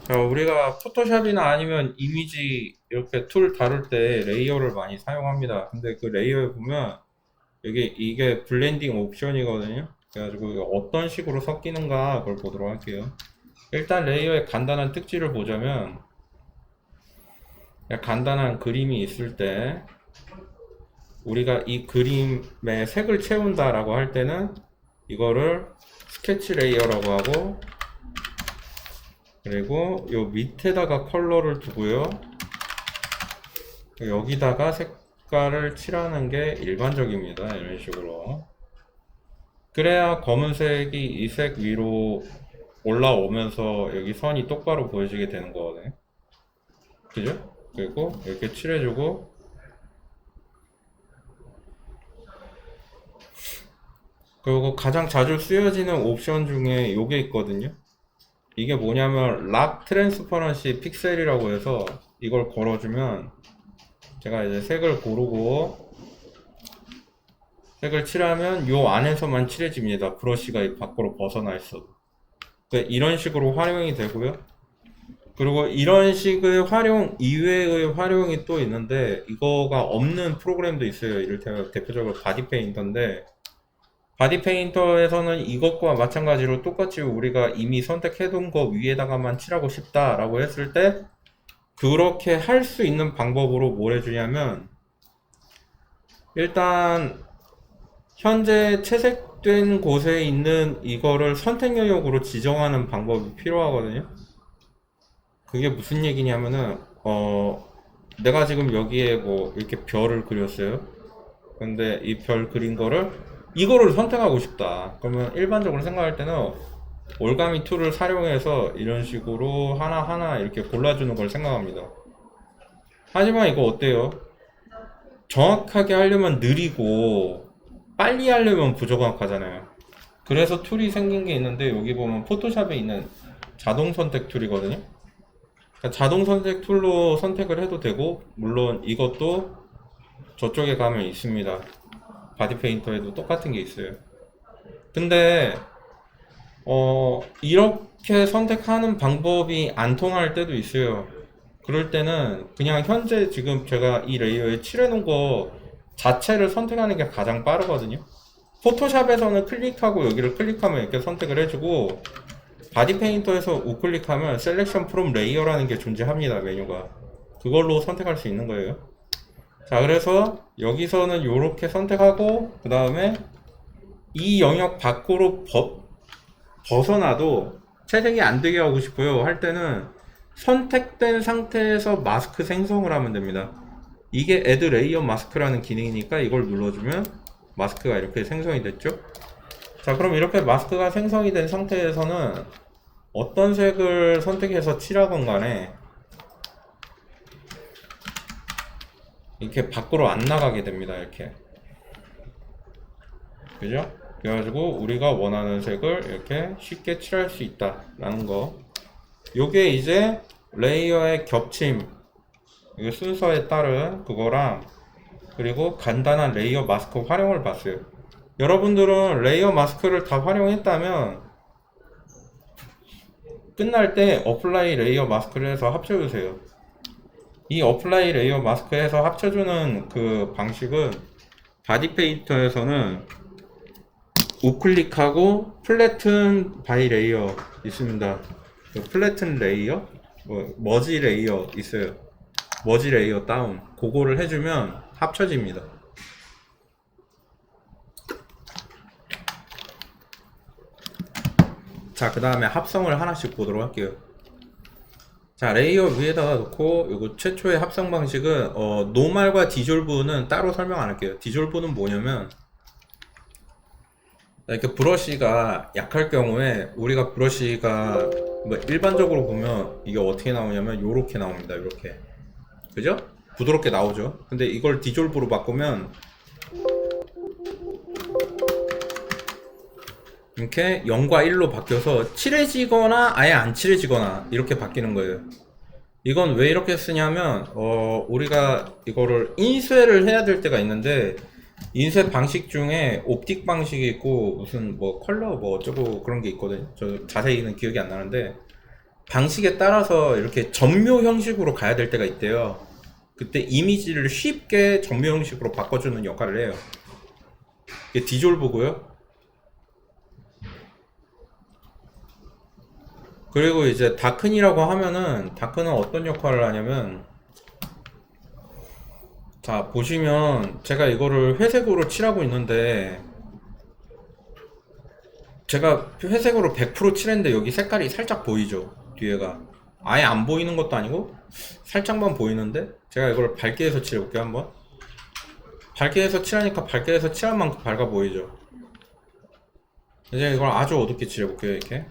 자, 우리가 포토샵이나 아니면 이미지 이렇게 툴 다룰 때 레이어를 많이 사용합니다. 근데 그 레이어에 보면 이게 블렌딩 옵션이거든요. 그래가지고 이게 어떤 식으로 섞이는가 그걸 보도록 할게요. 일단 레이어의 간단한 특징을 보자면 그냥 간단한 그림이 있을 때 우리가 이 그림에 색을 채운다라고 할 때는 이거를 스케치 레이어라고 하고, 그리고 요 밑에다가 컬러를 두고요. 여기다가 색깔을 칠하는 게 일반적입니다. 이런 식으로. 그래야 검은색이 이 색 위로 올라오면서 여기 선이 똑바로 보여지게 되는 거거든요. 그죠? 그리고 이렇게 칠해주고, 그리고 가장 자주 쓰여지는 옵션 중에 요게 있거든요. 이게 뭐냐면 락 트랜스퍼런시 픽셀이라고 해서 이걸 걸어주면 제가 이제 색을 고르고 색을 칠하면 요 안에서만 칠해집니다. 브러쉬가 이 밖으로 벗어나 있어도. 이런 식으로 활용이 되고요. 그리고 이런 식의 활용 이외의 활용이 또 있는데 이거가 없는 프로그램도 있어요. 이를테면 대표적으로 바디 페인터인데, 바디 페인터에서는 이것과 마찬가지로 똑같이 우리가 이미 선택해둔 거 위에다가만 칠하고 싶다라고 했을 때 그렇게 할 수 있는 방법으로 뭘 해주냐면, 일단 현재 채색된 곳에 있는 이거를 선택 영역으로 지정하는 방법이 필요하거든요. 그게 무슨 얘기냐면은 내가 지금 여기에 뭐 이렇게 별을 그렸어요. 근데 이 별 그린 거를 이거를 선택하고 싶다. 그러면 일반적으로 생각할 때는 올가미 툴을 활용해서 이런 식으로 하나하나 이렇게 골라주는 걸 생각합니다. 하지만 이거 어때요? 정확하게 하려면 느리고 빨리 하려면 부정확하잖아요. 그래서 툴이 생긴 게 있는데, 여기 보면 포토샵에 있는 자동 선택 툴이거든요. 그러니까 자동 선택 툴로 선택을 해도 되고, 물론 이것도 저쪽에 가면 있습니다. 바디 페인터에도 똑같은 게 있어요. 근데 이렇게 선택하는 방법이 안 통할 때도 있어요. 그럴 때는 그냥 현재 지금 제가 이 레이어에 칠해놓은 거 자체를 선택하는 게 가장 빠르거든요. 포토샵에서는 클릭하고 여기를 클릭하면 이렇게 선택을 해주고, 바디 페인터에서 우클릭하면 셀렉션 프롬 레이어라는 게 존재합니다. 메뉴가. 그걸로 선택할 수 있는 거예요. 자, 그래서 여기서는 이렇게 선택하고, 그 다음에 이 영역 밖으로 벗어나도 채색이 안 되게 하고 싶어요 할 때는 선택된 상태에서 마스크 생성을 하면 됩니다. 이게 Add Layer Mask라는 기능이니까 이걸 눌러주면 마스크가 이렇게 생성이 됐죠. 자, 그럼 이렇게 마스크가 생성이 된 상태에서는 어떤 색을 선택해서 칠하건 간에 이렇게 밖으로 안 나가게 됩니다. 이렇게. 그죠? 그래가지고 우리가 원하는 색을 이렇게 쉽게 칠할 수 있다 라는 거. 요게 이제 레이어의 겹침, 이게 순서에 따른 그거랑, 그리고 간단한 레이어 마스크 활용을 봤어요. 여러분들은 레이어 마스크를 다 활용했다면 끝날 때 어플라이 레이어 마스크를 해서 합쳐주세요. 이 어플라이 레이어 마스크 해서 합쳐주는 그 방식은 바디 페인터에서는 우클릭하고 플래튼 바이 레이어 있습니다. 그 플래튼 레이어, 머지 레이어 있어요. 머지 레이어 다운, 그거를 해주면 합쳐집니다. 자, 그 다음에 합성을 하나씩 보도록 할게요. 자, 레이어 위에다가 놓고, 이거 최초의 합성 방식은 노말과 디졸브는 따로 설명 안 할게요. 디졸브는 뭐냐면, 이렇게 브러쉬가 약할 경우에 우리가 브러쉬가 뭐 일반적으로 보면 이게 어떻게 나오냐면 요렇게 나옵니다. 요렇게. 그죠? 부드럽게 나오죠. 근데 이걸 디졸브로 바꾸면 이렇게 0과 1로 바뀌어서 칠해지거나 아예 안 칠해지거나 이렇게 바뀌는 거예요. 이건 왜 이렇게 쓰냐면 우리가 이거를 인쇄를 해야 될 때가 있는데, 인쇄 방식 중에 옵틱 방식이 있고 무슨 뭐 컬러 뭐 어쩌고 그런 게 있거든요. 저 자세히는 기억이 안 나는데, 방식에 따라서 이렇게 점묘 형식으로 가야 될 때가 있대요. 그때 이미지를 쉽게 점묘 형식으로 바꿔주는 역할을 해요. 이게 디졸브고요. 그리고 이제 다큰이라고 하면은, 다큰은 어떤 역할을 하냐면, 자 보시면 제가 이거를 회색으로 칠하고 있는데, 제가 회색으로 100% 칠했는데 여기 색깔이 살짝 보이죠? 뒤에가 아예 안 보이는 것도 아니고 살짝만 보이는데, 제가 이걸 밝게 해서 칠해볼게요. 한번 밝게 해서 칠하니까 밝게 해서 칠한 만큼 밝아 보이죠? 이제 이걸 아주 어둡게 칠해볼게요. 이렇게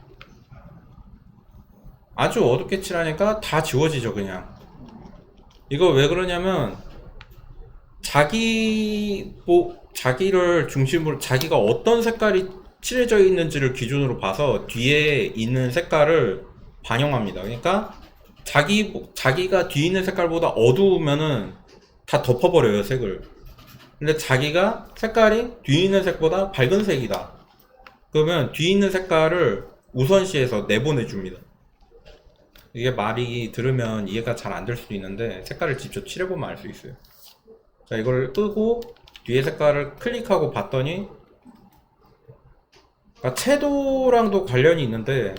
아주 어둡게 칠하니까 다 지워지죠. 그냥 이거 왜 그러냐면, 자기를 중심으로 자기가 어떤 색깔이 칠해져 있는지를 기준으로 봐서 뒤에 있는 색깔을 반영합니다. 그러니까 자기가 뒤에 있는 색깔보다 어두우면은 다 덮어버려요, 색을. 근데 자기가 색깔이 뒤에 있는 색보다 밝은 색이다, 그러면 뒤에 있는 색깔을 우선시해서 내보내줍니다. 이게 말이 들으면 이해가 잘 안 될 수도 있는데, 색깔을 직접 칠해보면 알 수 있어요. 자, 이걸 끄고 뒤에 색깔을 클릭하고 봤더니, 그러니까 채도랑도 관련이 있는데,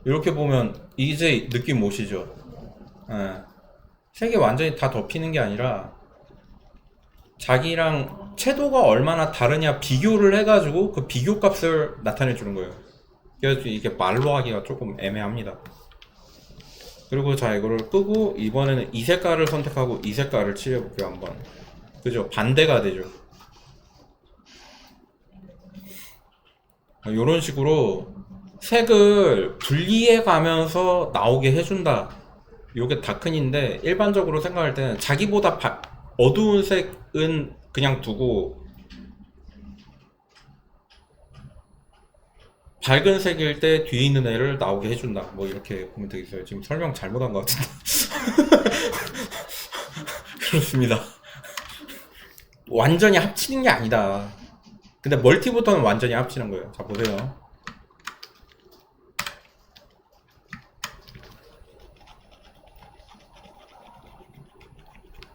이렇게 보면 이제 느낌 오시죠? 예. 색이 완전히 다 덮이는 게 아니라 자기랑 채도가 얼마나 다르냐 비교를 해가지고 그 비교 값을 나타내 주는 거예요. 그래서 이게 말로 하기가 조금 애매합니다. 그리고 자, 이거를 끄고 이번에는 이 색깔을 선택하고 이 색깔을 칠해볼게요. 한번. 그죠? 반대가 되죠. 이런 식으로 색을 분리해 가면서 나오게 해준다. 요게 다큰인데, 일반적으로 생각할 때는 자기보다 어두운 색은 그냥 두고 밝은 색일 때 뒤에 있는 애를 나오게 해준다, 뭐 이렇게 보면 되겠어요. 지금 설명 잘못한 것 같은데. 그렇습니다. 완전히 합치는 게 아니다. 근데 멀티부터는 완전히 합치는 거예요. 자, 보세요.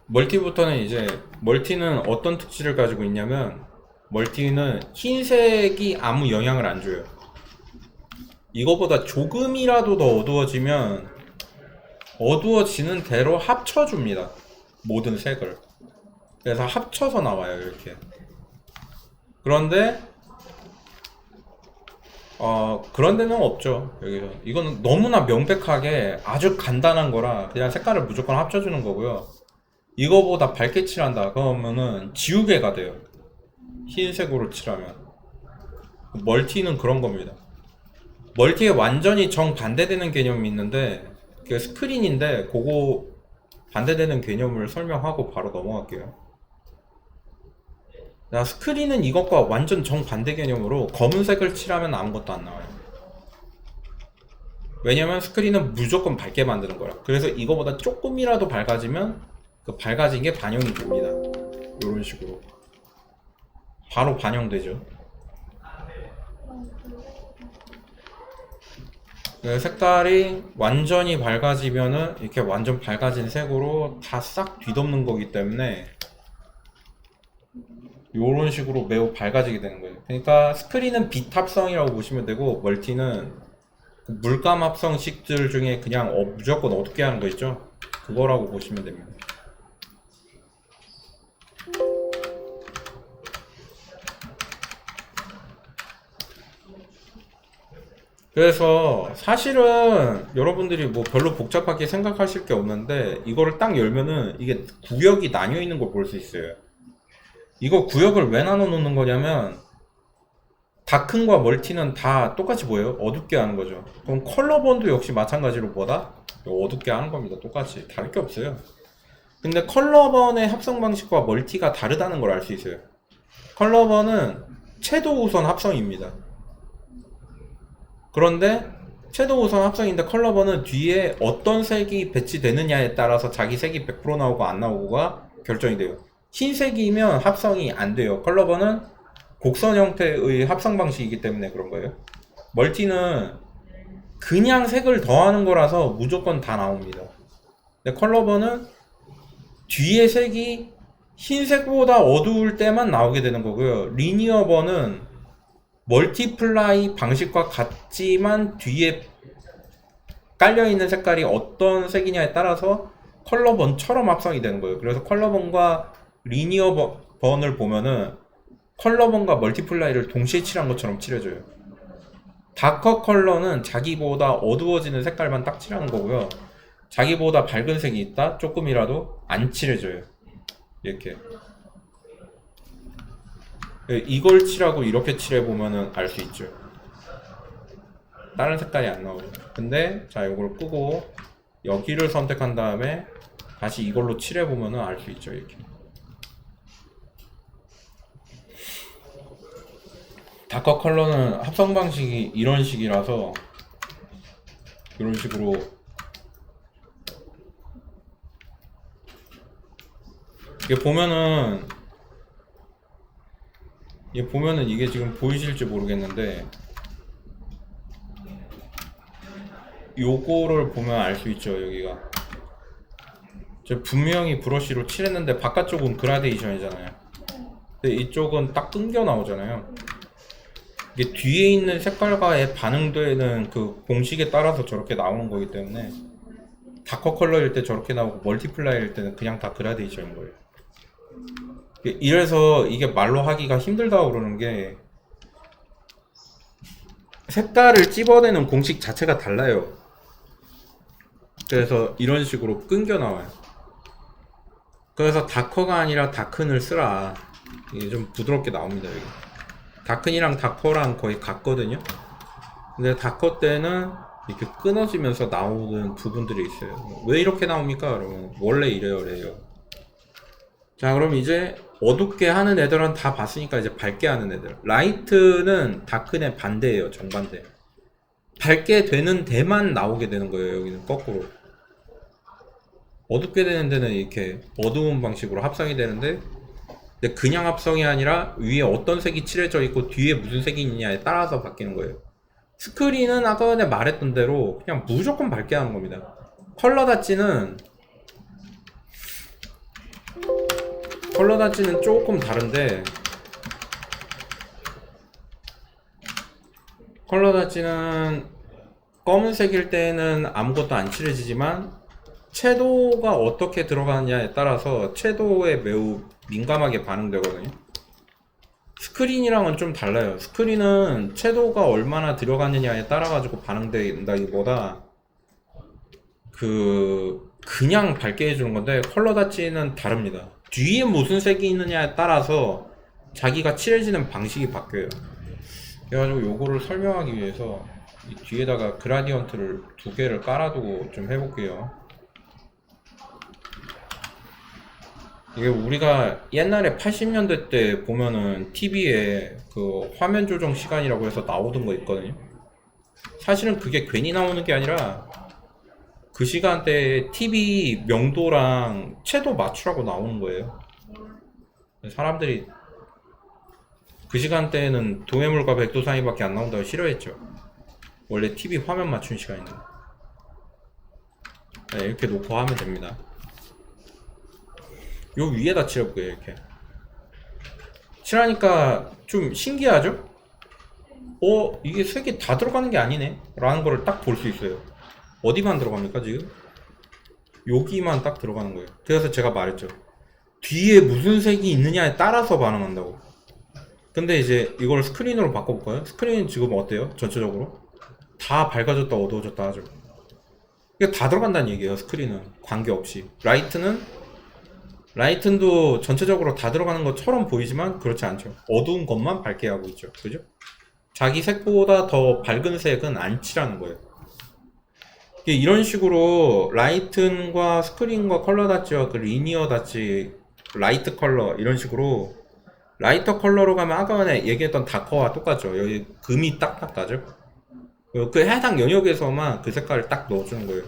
멀티부터는 이제, 멀티는 어떤 특질을 가지고 있냐면, 멀티는 흰색이 아무 영향을 안 줘요. 이거보다 조금이라도 더 어두워지면 어두워지는 대로 합쳐줍니다, 모든 색을. 그래서 합쳐서 나와요, 이렇게. 그런데 그런 데는 없죠, 여기서. 이거는 너무나 명백하게 아주 간단한 거라 그냥 색깔을 무조건 합쳐주는 거고요. 이거보다 밝게 칠한다 그러면은 지우개가 돼요, 흰색으로 칠하면. 멀티는 그런 겁니다. 멀티에 완전히 정반대되는 개념이 있는데, 그게 스크린인데, 그거 반대되는 개념을 설명하고 바로 넘어갈게요. 자, 스크린은 이것과 완전 정반대 개념으로 검은색을 칠하면 아무것도 안 나와요. 왜냐면 스크린은 무조건 밝게 만드는 거라. 그래서 이거보다 조금이라도 밝아지면 그 밝아진 게 반영이 됩니다. 이런 식으로 바로 반영되죠. 그 색깔이 완전히 밝아지면은 이렇게 완전 밝아진 색으로 다 싹 뒤덮는 거기 때문에 이런 식으로 매우 밝아지게 되는 거예요. 그러니까 스크린은 빛 합성이라고 보시면 되고, 멀티는 물감 합성식들 중에 그냥 무조건 어둡게 하는 거 있죠? 그거라고 보시면 됩니다. 그래서 사실은 여러분들이 뭐 별로 복잡하게 생각하실 게 없는데, 이거를 딱 열면은 이게 구역이 나뉘어 있는 걸 볼 수 있어요. 이거 구역을 왜 나눠 놓는 거냐면, 다큰과 멀티는 다 똑같이 보여요. 어둡게 하는 거죠. 그럼 컬러본도 역시 마찬가지로 뭐다? 어둡게 하는 겁니다. 똑같이. 다를 게 없어요. 근데 컬러번의 합성 방식과 멀티가 다르다는 걸 알 수 있어요. 컬러번은 채도 우선 합성입니다. 그런데 채도 우선 합성인데, 컬러번은 뒤에 어떤 색이 배치되느냐에 따라서 자기 색이 100% 나오고 안 나오고가 결정이 돼요. 흰색이면 합성이 안 돼요. 컬러번은 곡선 형태의 합성 방식이기 때문에 그런 거예요. 멀티는 그냥 색을 더하는 거라서 무조건 다 나옵니다. 근데 컬러버는 뒤에 색이 흰색보다 어두울 때만 나오게 되는 거고요. 리니어버는 멀티플라이 방식과 같지만 뒤에 깔려있는 색깔이 어떤 색이냐에 따라서 컬러번처럼 합성이 되는 거예요. 그래서 컬러번과 리니어번을 보면은 컬러번과 멀티플라이를 동시에 칠한 것처럼 칠해줘요. 다커 컬러는 자기보다 어두워지는 색깔만 딱 칠하는 거고요. 자기보다 밝은 색이 있다? 조금이라도 안 칠해줘요. 이렇게. 이걸 칠하고 이렇게 칠해보면은 알 수 있죠. 다른 색깔이 안 나오죠. 근데 자, 이걸 끄고 여기를 선택한 다음에 다시 이걸로 칠해보면은 알 수 있죠. 이렇게. 다커 컬러는 합성 방식이 이런 식이라서 이런 식으로 이게 보면은 이게 지금 보이실지 모르겠는데 요거를 보면 알 수 있죠. 여기가 저 분명히 브러쉬로 칠했는데 바깥쪽은 그라데이션이잖아요. 근데 이쪽은 딱 끊겨 나오잖아요. 이게 뒤에 있는 색깔과의 반응되는 그 공식에 따라서 저렇게 나오는 거기 때문에 다커 컬러일 때 저렇게 나오고 멀티플라이일 때는 그냥 다 그라데이션인 거예요. 이래서 이게 말로 하기가 힘들다고 그러는 게 색깔을 찝어내는 공식 자체가 달라요. 그래서 이런 식으로 끊겨 나와요. 그래서 다커가 아니라 다큰을 쓰라. 이게 좀 부드럽게 나옵니다. 여기. 다큰이랑 다커랑 거의 같거든요. 근데 다커 때는 이렇게 끊어지면서 나오는 부분들이 있어요. 왜 이렇게 나옵니까? 그러면 원래 이래요. 자, 그럼 이제 어둡게 하는 애들은 다 봤으니까 이제 밝게 하는 애들. 라이트는 다큰의 반대예요. 정반대. 밝게 되는 데만 나오게 되는 거예요. 여기는 거꾸로. 어둡게 되는 데는 이렇게 어두운 방식으로 합성이 되는데, 근데 그냥 합성이 아니라 위에 어떤 색이 칠해져 있고 뒤에 무슨 색이 있느냐에 따라서 바뀌는 거예요. 스크린은 아까 전에 말했던 대로 그냥 무조건 밝게 하는 겁니다. 컬러 다찌는 조금 다른데, 컬러 다찌는 검은색일 때는 아무것도 안 칠해지지만 채도가 어떻게 들어가느냐에 따라서 채도에 매우 민감하게 반응되거든요. 스크린이랑은 좀 달라요. 스크린은 채도가 얼마나 들어가느냐에 따라 가지고 반응된다기보다 그냥 밝게 해주는 건데, 컬러 다찌는 다릅니다. 뒤에 무슨 색이 있느냐에 따라서 자기가 칠해지는 방식이 바뀌어요. 그래가지고 요거를 설명하기 위해서 이 뒤에다가 그라디언트를 2개를 깔아두고 좀 해볼게요. 이게 우리가 옛날에 80년대 때 보면은 TV에 그 화면 조정 시간이라고 해서 나오던 거 있거든요. 사실은 그게 괜히 나오는 게 아니라 그 시간대에 TV 명도랑 채도 맞추라고 나오는 거예요. 사람들이 그 시간대에는 동해물과 백도 사이밖에 안 나온다고 싫어했죠. 원래 TV 화면 맞춘 시간인데. 네, 이렇게 놓고 하면 됩니다. 요 위에다 칠해볼게요. 이렇게 칠하니까 좀 신기하죠? 이게 색이 다 들어가는 게 아니네 라는 거를 딱 볼 수 있어요. 어디만 들어갑니까 지금? 여기만 딱 들어가는 거예요. 그래서 제가 말했죠, 뒤에 무슨 색이 있느냐에 따라서 반응한다고. 근데 이제 이걸 스크린으로 바꿔볼까요? 스크린 지금 어때요? 전체적으로 다 밝아졌다 어두워졌다 하죠. 이게 다 들어간다는 얘기예요. 스크린은 관계없이. 라이튼도 전체적으로 다 들어가는 것처럼 보이지만 그렇지 않죠. 어두운 것만 밝게 하고 있죠. 그죠? 자기 색보다 더 밝은 색은 안 칠하는 거예요. 이런 식으로 라이튼과 스크린과 컬러 다치와 그 리니어 다치, 라이트 컬러, 이런 식으로 라이터 컬러로 가면 아까 전에 얘기했던 다커와 똑같죠. 여기 금이 딱딱 나죠. 그 해당 영역에서만 그 색깔을 딱 넣어주는 거예요.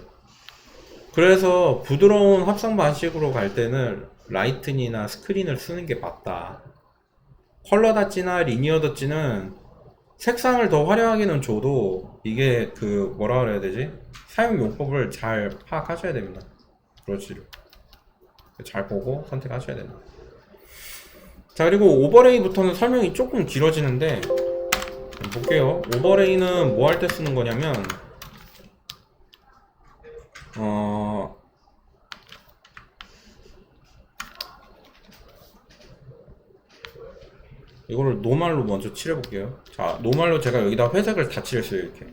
그래서 부드러운 합성 방식으로 갈 때는 라이튼이나 스크린을 쓰는 게 맞다. 컬러 다치나 리니어 다치는 색상을 더 화려하게는 줘도 이게 그 뭐라 그래야 되지? 사용 용법을 잘 파악하셔야 됩니다. 브러쉬를 잘 보고 선택하셔야 됩니다. 자, 그리고 오버레이부터는 설명이 조금 길어지는데 볼게요. 오버레이는 뭐 할 때 쓰는 거냐면 이거를 노말로 먼저 칠해볼게요. 자, 노말로 제가 여기다 회색을 다 칠했어요. 이렇게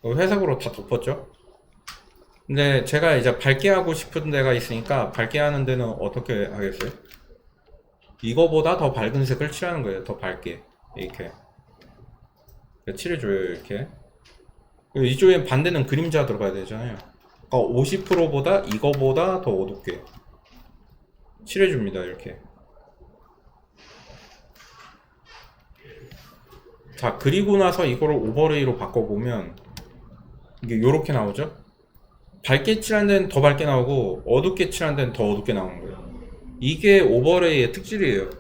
회색으로 다 덮었죠. 근데 제가 이제 밝게 하고 싶은 데가 있으니까 밝게 하는 데는 어떻게 하겠어요? 이거보다 더 밝은 색을 칠하는 거예요. 더 밝게 이렇게 칠해줘요. 이렇게 이쪽엔 반대는 그림자 들어가야 되잖아요. 그러니까 50%보다 이거보다 더 어둡게 칠해줍니다. 이렇게. 자, 그리고 나서 이거를 오버레이로 바꿔보면 이게 요렇게 나오죠. 밝게 칠한 데는 더 밝게 나오고 어둡게 칠한 데는 더 어둡게 나오는 거예요. 이게 오버레이의 특질이에요.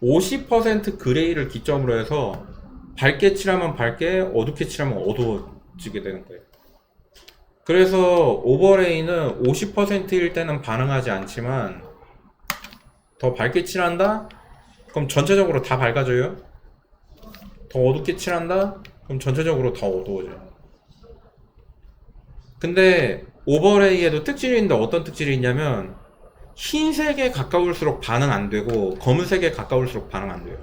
50% 그레이를 기점으로 해서 밝게 칠하면 밝게, 어둡게 칠하면 어두워지게 되는 거예요. 그래서 오버레이는 50%일 때는 반응하지 않지만 더 밝게 칠한다? 그럼 전체적으로 다 밝아져요. 더 어둡게 칠한다? 그럼 전체적으로 더 어두워져요. 근데 오버레이에도 특질이 있는데 어떤 특질이 있냐면 흰색에 가까울수록 반응 안 되고 검은색에 가까울수록 반응 안 돼요.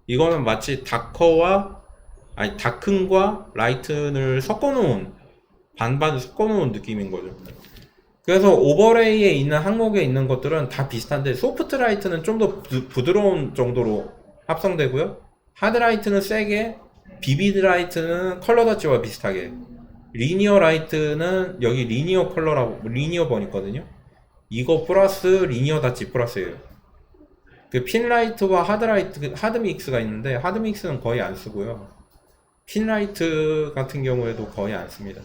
이거는 마치 다큰과 라이튼을 섞어놓은 반반 섞어놓은 느낌인 거죠. 그래서 오버레이에 있는 항목에 있는 것들은 다 비슷한데 소프트 라이트는 좀 더 부드러운 정도로 합성되고요. 하드 라이트는 세게, 비비드 라이트는 컬러 더치와 비슷하게, 리니어 라이트는 여기 리니어 컬러라고 리니어 번 있거든요. 이거 플러스 리니어 다치 플러스예요. 그 핀라이트와 하드라이트, 하드믹스가 있는데 하드믹스는 거의 안 쓰고요. 핀라이트 같은 경우에도 거의 안 씁니다.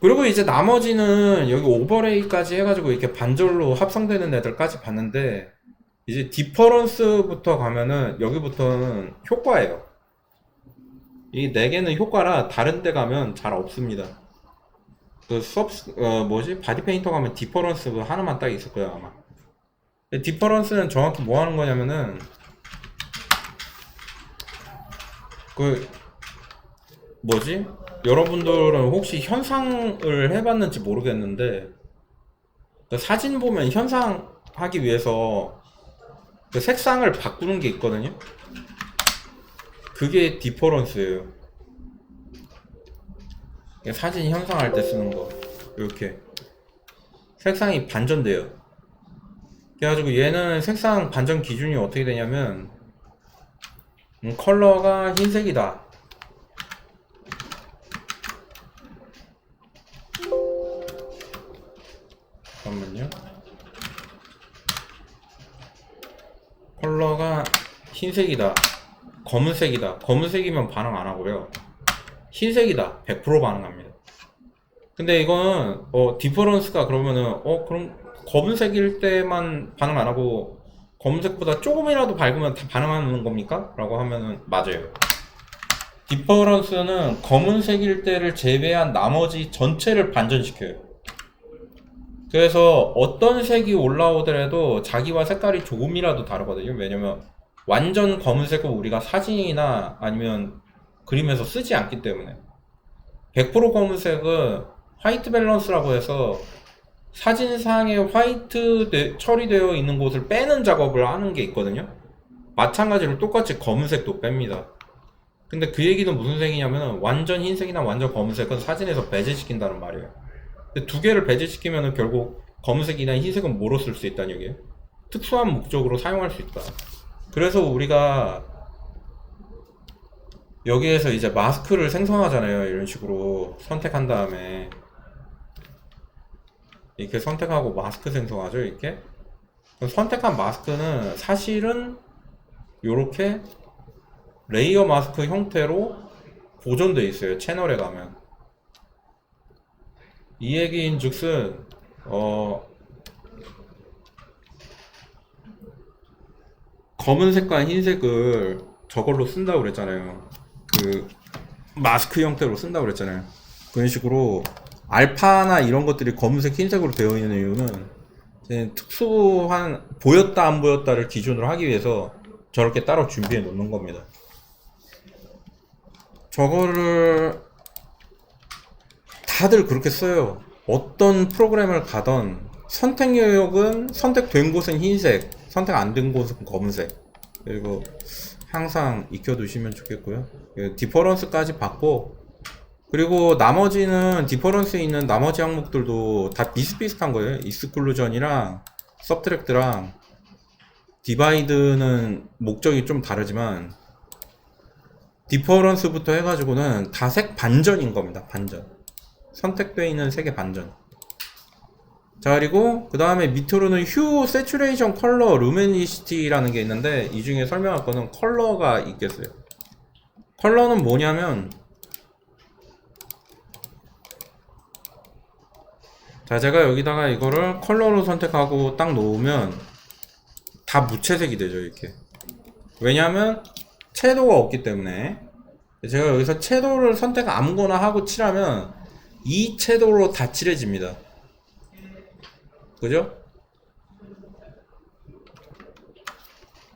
그리고 이제 나머지는 여기 오버레이까지 해가지고 이렇게 반절로 합성되는 애들까지 봤는데 이제 디퍼런스부터 가면은 여기부터는 효과예요. 이 4개는 효과라 다른 데 가면 잘 없습니다. 바디 페인터 가면 디퍼런스 하나만 딱 있을 거예요, 아마. 디퍼런스는 정확히 뭐 하는 거냐면은, 여러분들은 혹시 현상을 해봤는지 모르겠는데, 사진 보면 현상 하기 위해서 색상을 바꾸는 게 있거든요? 그게 디퍼런스예요. 사진 현상할 때 쓰는 거. 이렇게. 색상이 반전돼요. 그래가지고 얘는 색상 반전 기준이 어떻게 되냐면, 컬러가 흰색이다. 잠깐만요. 컬러가 흰색이다. 검은색이다. 검은색이면 반응 안 하고요. 흰색이다. 100% 반응합니다. 근데 이건 디퍼런스가 그러면은 그럼 검은색일 때만 반응 안 하고 검은색보다 조금이라도 밝으면 다 반응하는 겁니까? 라고 하면은 맞아요. 디퍼런스는 검은색일 때를 제외한 나머지 전체를 반전시켜요. 그래서 어떤 색이 올라오더라도 자기와 색깔이 조금이라도 다르거든요. 왜냐면 완전 검은색은 우리가 사진이나 아니면 그림에서 쓰지 않기 때문에 100% 검은색은 화이트 밸런스라고 해서 사진상에 화이트 처리되어 있는 곳을 빼는 작업을 하는 게 있거든요. 마찬가지로 똑같이 검은색도 뺍니다. 근데 그 얘기는 무슨 색이냐면 완전 흰색이나 완전 검은색은 사진에서 배제시킨다는 말이에요. 근데 두 개를 배제시키면 결국 검은색이나 흰색은 뭐로 쓸 수 있다는 얘기예요. 특수한 목적으로 사용할 수 있다. 그래서 우리가 여기에서 이제 마스크를 생성하잖아요. 이런 식으로 선택한 다음에 이렇게 선택하고 마스크 생성하죠. 이렇게 선택한 마스크는 사실은 이렇게 레이어 마스크 형태로 보존되어 있어요. 채널에 가면. 이 얘기인 즉슨 검은색과 흰색을 저걸로 쓴다고 그랬잖아요. 그 마스크 형태로 쓴다고 그랬잖아요. 그런 식으로 알파나 이런 것들이 검은색, 흰색으로 되어 있는 이유는 이제 특수한 보였다 안 보였다를 기준으로 하기 위해서 저렇게 따로 준비해 놓는 겁니다. 저거를 다들 그렇게 써요. 어떤 프로그램을 가던 선택 영역은 선택된 곳은 흰색, 선택 안 된 곳은 검은색. 그리고 항상 익혀두시면 좋겠고요. 디퍼런스까지 받고, 그리고 나머지는 디퍼런스에 있는 나머지 항목들도 다 비슷비슷한 거예요. 익스클루전이랑 서브트랙트랑 디바이드는 목적이 좀 다르지만 디퍼런스부터 해가지고는 다 색 반전인 겁니다. 반전. 선택되어 있는 색의 반전. 자, 그리고 그 다음에 밑으로는 휴, 세츄레이션, 컬러, 루미니시티라는 게 있는데 이 중에 설명할 거는 컬러가 있겠어요. 컬러는 뭐냐면, 자, 제가 여기다가 이거를 컬러로 선택하고 딱 놓으면 다 무채색이 되죠, 이렇게. 왜냐하면 채도가 없기 때문에. 제가 여기서 채도를 선택 아무거나 하고 칠하면 이 채도로 다 칠해집니다. 그죠?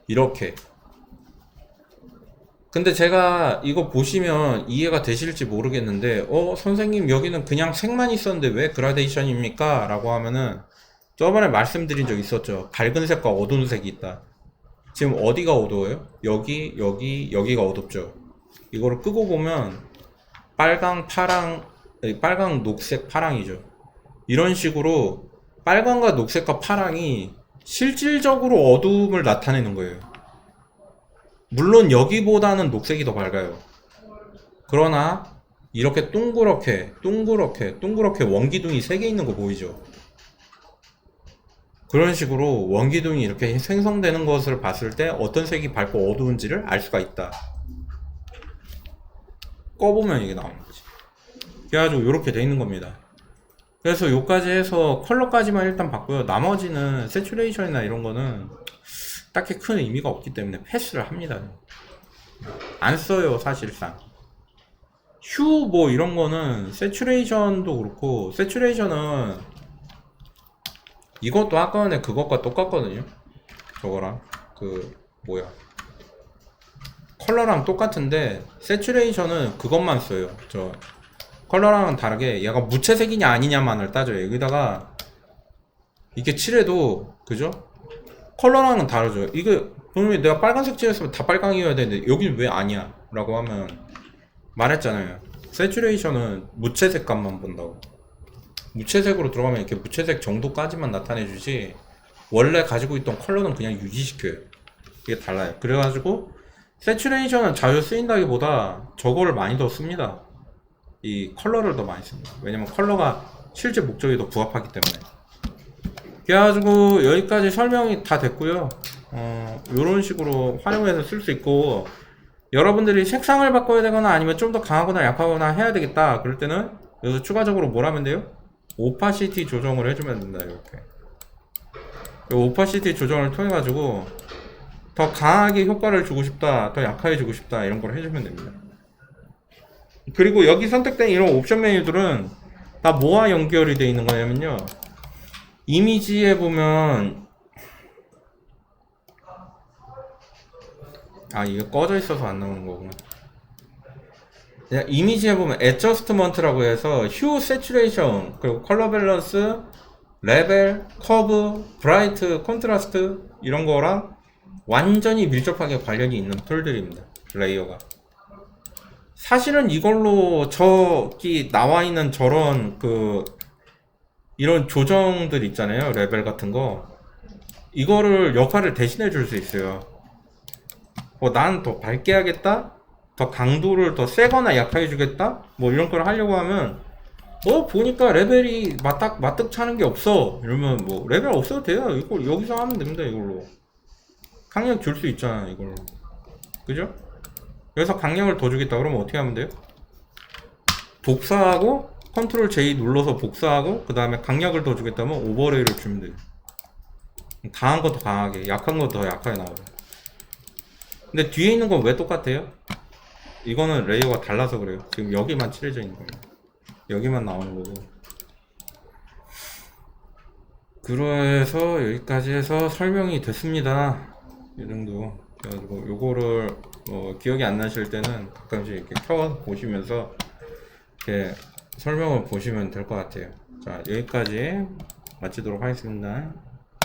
이렇게. 근데 제가 이거 보시면 이해가 되실지 모르겠는데, 선생님 여기는 그냥 색만 있었는데 왜 그라데이션입니까? 라고 하면은 저번에 말씀드린 적 있었죠. 밝은 색과 어두운 색이 있다. 지금 어디가 어두워요? 여기가 어둡죠. 이거를 끄고 보면 빨강, 파랑, 빨강, 녹색, 파랑이죠. 이런 식으로 빨강과 녹색과 파랑이 실질적으로 어두움을 나타내는 거예요. 물론 여기보다는 녹색이 더 밝아요. 그러나 이렇게 둥그렇게 원기둥이 3개 있는 거 보이죠? 그런 식으로 원기둥이 이렇게 생성되는 것을 봤을 때 어떤 색이 밝고 어두운지를 알 수가 있다. 꺼보면 이게 나오는 거지. 그래가지고 이렇게 돼 있는 겁니다. 그래서 요까지 해서 컬러까지만 일단 봤고요. 나머지는 세츄레이션이나 이런 거는 딱히 큰 의미가 없기 때문에 패스를 합니다. 안 써요, 사실상. 휴 뭐 이런 거는 세츄레이션도 그렇고, 세츄레이션은 이것도 아까 전에 그것과 똑같거든요. 저거랑 컬러랑 똑같은데 세츄레이션은 그것만 써요. 저 컬러랑은 다르게 얘가 무채색이냐 아니냐만을 따져요. 여기다가 이게 칠해도, 그죠? 컬러랑은 다르죠. 이거 분명히 내가 빨간색 칠했으면 다 빨강이어야 되는데 여기는 왜 아니야? 라고 하면 말했잖아요. 세츄레이션은 무채색 값만 본다고. 무채색으로 들어가면 이렇게 무채색 정도까지만 나타내주지 원래 가지고 있던 컬러는 그냥 유지시켜요. 이게 달라요. 그래가지고 세츄레이션은 자주 쓰인다기보다 저거를 많이 더 씁니다. 이 컬러를 더 많이 씁니다. 왜냐면 컬러가 실제 목적이 더 부합하기 때문에. 그래가지고 여기까지 설명이 다 됐고요. 이런 식으로 활용해서 쓸 수 있고, 여러분들이 색상을 바꿔야 되거나 아니면 좀 더 강하거나 약하거나 해야 되겠다 그럴 때는 여기서 추가적으로 뭘 하면 돼요? 오파시티 조정을 해주면 된다. 이렇게 오파시티 조정을 통해 가지고 더 강하게 효과를 주고 싶다, 더 약하게 주고 싶다, 이런 걸 해주면 됩니다. 그리고 여기 선택된 이런 옵션 메뉴들은 다 뭐와 연결이 되어 있는 거냐면요, 이미지에 보면, 이게 꺼져 있어서 안 나오는 거구나. 이미지에 보면 애저스트먼트라고 해서 휴, 세츄레이션, 그리고 컬러 밸런스, 레벨, 커브, 브라이트, 콘트라스트 이런 거랑 완전히 밀접하게 관련이 있는 툴들입니다. 레이어가. 사실은 이걸로 저기 나와 있는 저런 이런 조정들 있잖아요. 레벨 같은 거. 이거를 역할을 대신해 줄 수 있어요. 난 더 밝게 하겠다? 더 강도를 더 세거나 약하게 주겠다? 뭐 이런 걸 하려고 하면, 보니까 레벨이 맞득 차는 게 없어. 이러면 뭐, 레벨 없어도 돼요. 이거 여기서 하면 됩니다. 이걸로. 강력 줄 수 있잖아. 이걸로. 그죠? 그래서 강력을 더 주겠다. 그러면 어떻게 하면 돼요? 복사하고, 컨트롤 J 눌러서 복사하고, 그 다음에 강력을 더 주겠다면 오버레이를 주면 돼요. 강한 거 더 강하게, 약한 거 더 약하게 나오죠. 근데 뒤에 있는 건 왜 똑같아요? 이거는 레이어가 달라서 그래요. 지금 여기만 칠해져 있는 거예요. 여기만 나오는 거고. 그래서 여기까지 해서 설명이 됐습니다. 이 정도. 그래가지고 요거를 기억이 안 나실 때는 가끔씩 이렇게 켜 보시면서 이렇게 설명을 보시면 될 것 같아요. 자, 여기까지 마치도록 하겠습니다.